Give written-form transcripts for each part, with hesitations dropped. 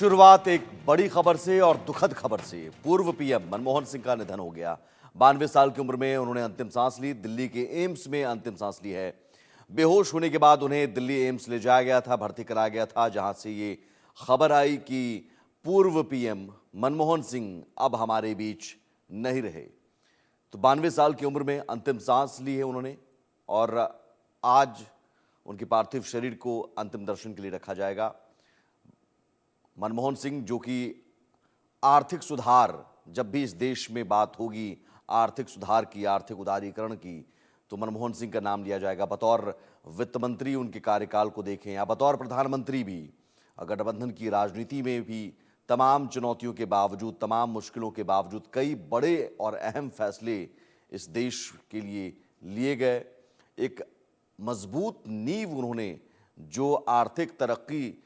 शुरुआत एक बड़ी खबर से और दुखद खबर से। पूर्व पीएम मनमोहन सिंह का निधन हो गया। 92 साल की उम्र में उन्होंने अंतिम सांस ली। दिल्ली के एम्स में अंतिम सांस ली है। बेहोश होने के बाद उन्हें दिल्ली एम्स ले जाया गया था, भर्ती कराया गया था, जहां से ये खबर आई कि पूर्व पीएम मनमोहन सिंह अब हमारे बीच नहीं रहे। तो 92 साल की उम्र में अंतिम सांस ली है उन्होंने और आज उनके पार्थिव शरीर को अंतिम दर्शन के लिए रखा जाएगा। मनमोहन सिंह, जो कि आर्थिक सुधार, जब भी इस देश में बात होगी आर्थिक सुधार की, आर्थिक उदारीकरण की, तो मनमोहन सिंह का नाम लिया जाएगा। बतौर वित्त मंत्री उनके कार्यकाल को देखें या बतौर प्रधानमंत्री भी, गठबंधन की राजनीति में भी तमाम चुनौतियों के बावजूद, तमाम मुश्किलों के बावजूद कई बड़े और अहम फैसले इस देश के लिए लिए गए। एक मजबूत नींव उन्होंने, जो आर्थिक तरक्की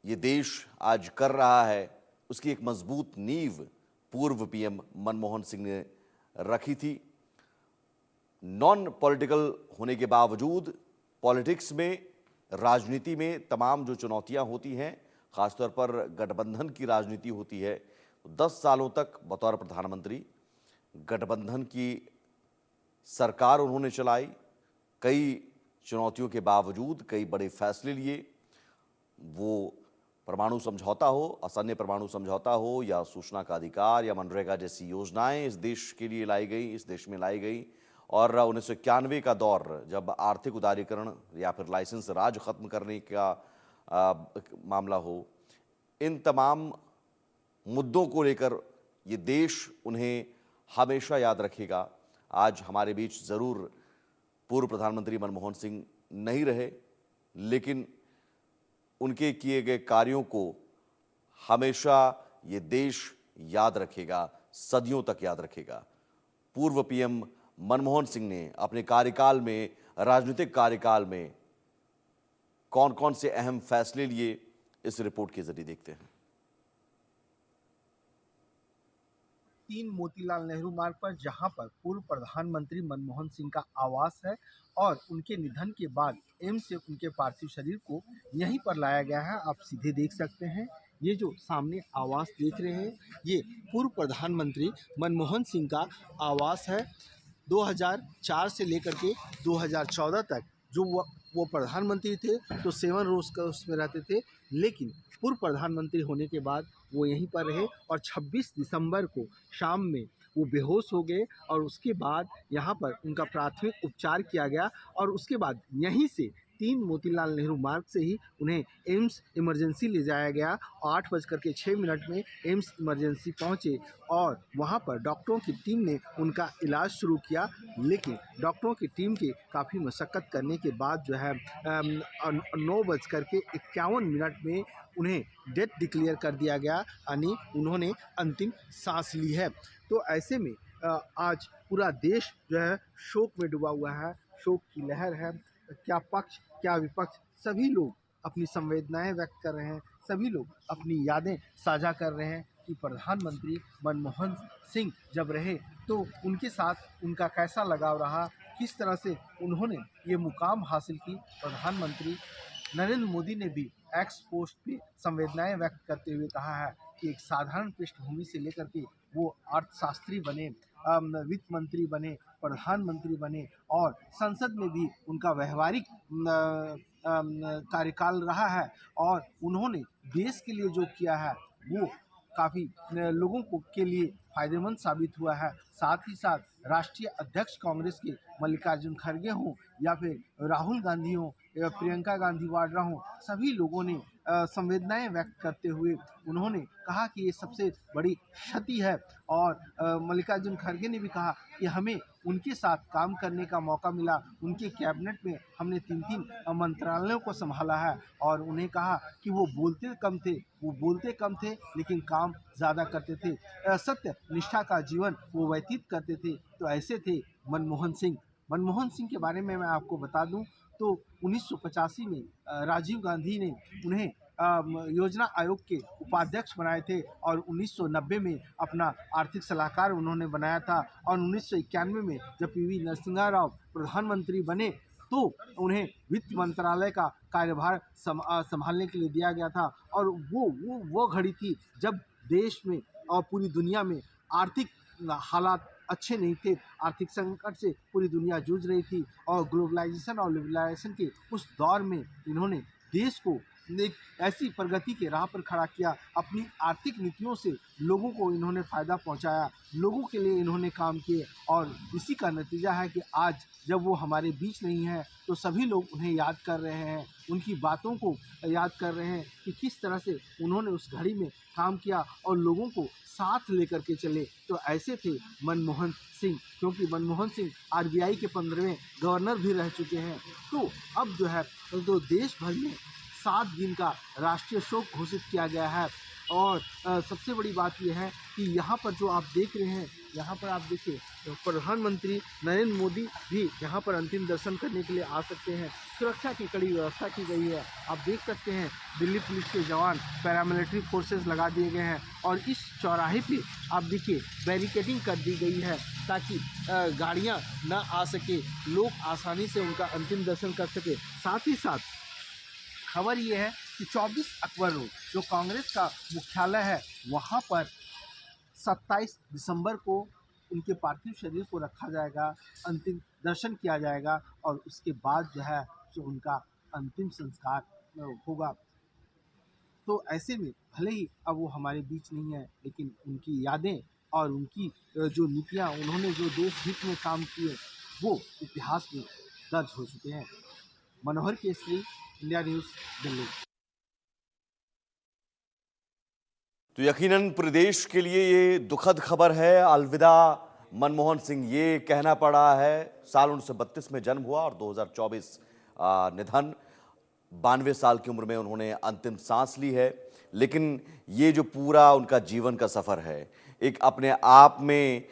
ये देश आज कर रहा है, उसकी एक मजबूत नींव पूर्व पीएम मनमोहन सिंह ने रखी थी। नॉन पॉलिटिकल होने के बावजूद पॉलिटिक्स में, राजनीति में तमाम जो चुनौतियां होती हैं, खासतौर पर गठबंधन की राजनीति होती है, 10 सालों तक बतौर प्रधानमंत्री गठबंधन की सरकार उन्होंने चलाई। कई चुनौतियों के बावजूद कई बड़े फैसले लिए। वो परमाणु समझौता हो, असन्य परमाणु समझौता हो, या सूचना का अधिकार, या मनरेगा जैसी योजनाएं इस देश के लिए लाई गई, इस देश में लाई गई। और 1991 का दौर, जब आर्थिक उदारीकरण या फिर लाइसेंस राज खत्म करने का मामला हो, इन तमाम मुद्दों को लेकर ये देश उन्हें हमेशा याद रखेगा। आज हमारे बीच ज़रूर पूर्व प्रधानमंत्री मनमोहन सिंह नहीं रहे, लेकिन उनके किए गए कार्यों को हमेशा ये देश याद रखेगा, सदियों तक याद रखेगा। पूर्व पीएम मनमोहन सिंह ने अपने कार्यकाल में, राजनीतिक कार्यकाल में, कौन कौन से अहम फैसले लिए, इस रिपोर्ट के जरिए देखते हैं। 3 मोतीलाल नेहरू मार्ग पर, जहां पर पूर्व प्रधानमंत्री मनमोहन सिंह का आवास है और उनके निधन के बाद एम्स से उनके पार्थिव शरीर को यहीं पर लाया गया है। आप सीधे देख सकते हैं, ये जो सामने आवास देख रहे हैं, ये पूर्व प्रधानमंत्री मनमोहन सिंह का आवास है। 2004 से लेकर के 2014 तक जो वो प्रधानमंत्री थे तो 7 रोज का उसमें रहते थे, लेकिन पूर्व प्रधानमंत्री होने के बाद वो यहीं पर रहे और 26 दिसंबर को शाम में वो बेहोश हो गए और उसके बाद यहाँ पर उनका प्राथमिक उपचार किया गया और उसके बाद यहीं से 3 मोतीलाल नेहरू मार्ग से ही उन्हें एम्स इमरजेंसी ले जाया गया। 8:06 में एम्स इमरजेंसी पहुँचे और वहाँ पर डॉक्टरों की टीम ने उनका इलाज शुरू किया, लेकिन डॉक्टरों की टीम के काफ़ी मशक्क़त करने के बाद जो है 9:51 में उन्हें डेथ डिक्लेयर कर दिया गया, यानी उन्होंने अंतिम सांस ली है। तो ऐसे में आज पूरा देश जो है शोक में डूबा हुआ है, शोक की लहर है। क्या पक्ष क्या विपक्ष, सभी लोग अपनी संवेदनाएं व्यक्त कर रहे हैं, सभी लोग अपनी यादें साझा कर रहे हैं कि प्रधानमंत्री मनमोहन सिंह जब रहे तो उनके साथ उनका कैसा लगाव रहा, किस तरह से उन्होंने ये मुकाम हासिल की। प्रधानमंत्री नरेंद्र मोदी ने भी एक्स पोस्ट पे संवेदनाएं व्यक्त करते हुए कहा है कि एक साधारण पृष्ठभूमि से लेकर के वो अर्थशास्त्री बने, वित्त मंत्री बने, प्रधानमंत्री बने और संसद में भी उनका व्यवहारिक कार्यकाल रहा है और उन्होंने देश के लिए जो किया है वो काफ़ी लोगों को के लिए फायदेमंद साबित हुआ है। साथ ही साथ राष्ट्रीय अध्यक्ष कांग्रेस के मल्लिकार्जुन खड़गे हों या फिर राहुल गांधी हों या प्रियंका गांधी वाड्रा हों, सभी लोगों ने संवेदनाएं व्यक्त करते हुए उन्होंने कहा कि ये सबसे बड़ी क्षति है और मल्लिकार्जुन खड़गे ने भी कहा कि हमें उनके साथ काम करने का मौका मिला। उनके कैबिनेट में हमने 3-3 मंत्रालयों को संभाला है और उन्हें कहा कि वो बोलते कम थे लेकिन काम ज़्यादा करते थे, सत्य निष्ठा का जीवन वो व्यतीत करते थे। तो ऐसे थे मनमोहन सिंह। मनमोहन सिंह के बारे में मैं आपको बता दूं तो 1985 में राजीव गांधी ने उन्हें योजना आयोग के उपाध्यक्ष बनाए थे और 1990 में अपना आर्थिक सलाहकार उन्होंने बनाया था और 1991 में जब पीवी नरसिम्हा राव प्रधानमंत्री बने तो उन्हें वित्त मंत्रालय का कार्यभार संभालने के लिए दिया गया था। और वो घड़ी थी जब देश में और पूरी दुनिया में आर्थिक हालात अच्छे नहीं थे। आर्थिक संकट से पूरी दुनिया जूझ रही थी और ग्लोबलाइजेशन और लिबरलाइजेशन के उस दौर में इन्होंने देश को एक ऐसी प्रगति के राह पर खड़ा किया। अपनी आर्थिक नीतियों से लोगों को इन्होंने फ़ायदा पहुंचाया, लोगों के लिए इन्होंने काम किए और इसी का नतीजा है कि आज जब वो हमारे बीच नहीं है तो सभी लोग उन्हें याद कर रहे हैं, उनकी बातों को याद कर रहे हैं कि किस तरह से उन्होंने उस घड़ी में काम किया और लोगों को साथ लेकर के चले। तो ऐसे थे मनमोहन सिंह, क्योंकि मनमोहन सिंह आरबीआई के 15वें गवर्नर भी रह चुके हैं। तो अब जो है तो देश भर में 7 दिन का राष्ट्रीय शोक घोषित किया गया है। और सबसे बड़ी बात यह है कि यहाँ पर जो आप देख रहे हैं, यहाँ पर आप देखिए तो प्रधानमंत्री नरेंद्र मोदी भी यहाँ पर अंतिम दर्शन करने के लिए आ सकते हैं। सुरक्षा की कड़ी व्यवस्था की गई है। आप देख सकते हैं दिल्ली पुलिस के जवान, पैरामिलिट्री फोर्सेस लगा दिए गए हैं और इस चौराहे पे आप देखिए बैरिकेडिंग कर दी गई है ताकि गाड़ियाँ ना आ सके, लोग आसानी से उनका अंतिम दर्शन कर सके। साथ ही साथ खबर ये है कि 24 अकबर रोड जो कांग्रेस का मुख्यालय है, वहाँ पर 27 दिसंबर को उनके पार्थिव शरीर को रखा जाएगा, अंतिम दर्शन किया जाएगा और उसके बाद जो है जो उनका अंतिम संस्कार होगा। तो ऐसे में भले ही अब वो हमारे बीच नहीं है, लेकिन उनकी यादें और उनकी जो नीतियाँ, उन्होंने जो देश हित में काम किए, वो इतिहास में दर्ज हो चुके हैं। मनोहर केसरी, इंडिया न्यूज़, दिल्ली। तो यकीनन प्रदेश के लिए ये दुखद खबर है। अलविदा मनमोहन सिंह, ये कहना पड़ा है। साल 1932 में जन्म हुआ और 2024 निधन। 92 साल की उम्र में उन्होंने अंतिम सांस ली है। लेकिन ये जो पूरा उनका जीवन का सफ़र है, एक अपने आप में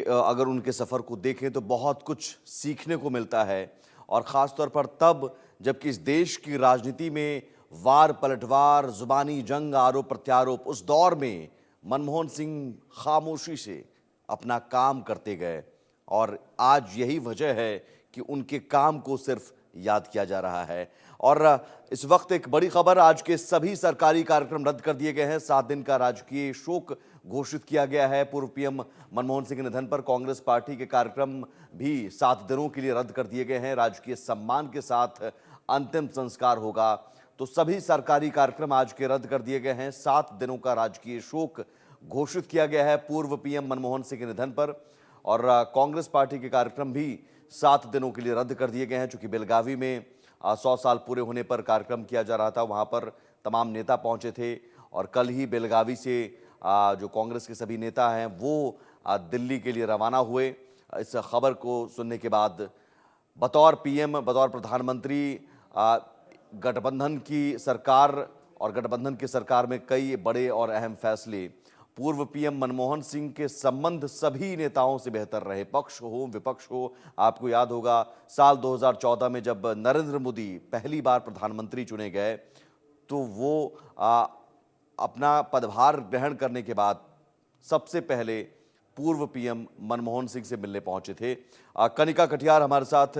अगर उनके सफ़र को देखें तो बहुत कुछ सीखने को मिलता है। और ख़ास तौर पर तब जबकि इस देश की राजनीति में वार पलटवार, जुबानी जंग, आरोप प्रत्यारोप, उस दौर में मनमोहन सिंह खामोशी से अपना काम करते गए। और आज यही वजह है कि उनके काम को सिर्फ याद किया जा रहा है। और इस वक्त एक बड़ी खबर, आज के सभी सरकारी कार्यक्रम रद्द कर दिए गए हैं। 7 दिन का राजकीय शोक घोषित किया गया है। पूर्व पीएम मनमोहन सिंह के निधन पर कांग्रेस पार्टी के कार्यक्रम भी 7 दिनों के लिए रद्द कर दिए गए हैं। राजकीय सम्मान के साथ अंतिम संस्कार होगा। तो सभी सरकारी कार्यक्रम आज के रद्द कर दिए गए हैं। 7 दिनों का राजकीय शोक घोषित किया गया है पूर्व पीएम मनमोहन सिंह के निधन पर। और कांग्रेस पार्टी के कार्यक्रम भी 7 दिनों के लिए रद्द कर दिए गए हैं। चूंकि बेलगावी में 100 साल पूरे होने पर कार्यक्रम किया जा रहा था, वहां पर तमाम नेता पहुंचे थे। और कल ही बेलगावी से जो कांग्रेस के सभी नेता हैं वो दिल्ली के लिए रवाना हुए। इस खबर को सुनने के बाद बतौर पीएम, बतौर प्रधानमंत्री, गठबंधन की सरकार और गठबंधन की सरकार में कई बड़े और अहम फैसले। पूर्व पीएम मनमोहन सिंह के संबंध सभी नेताओं से बेहतर रहे, पक्ष हो विपक्ष हो। आपको याद होगा साल 2014 में जब नरेंद्र मोदी पहली बार प्रधानमंत्री चुने गए तो वो अपना पदभार ग्रहण करने के बाद सबसे पहले पूर्व पीएम मनमोहन सिंह से मिलने पहुंचे थे। कनिका कटियार हमारे साथ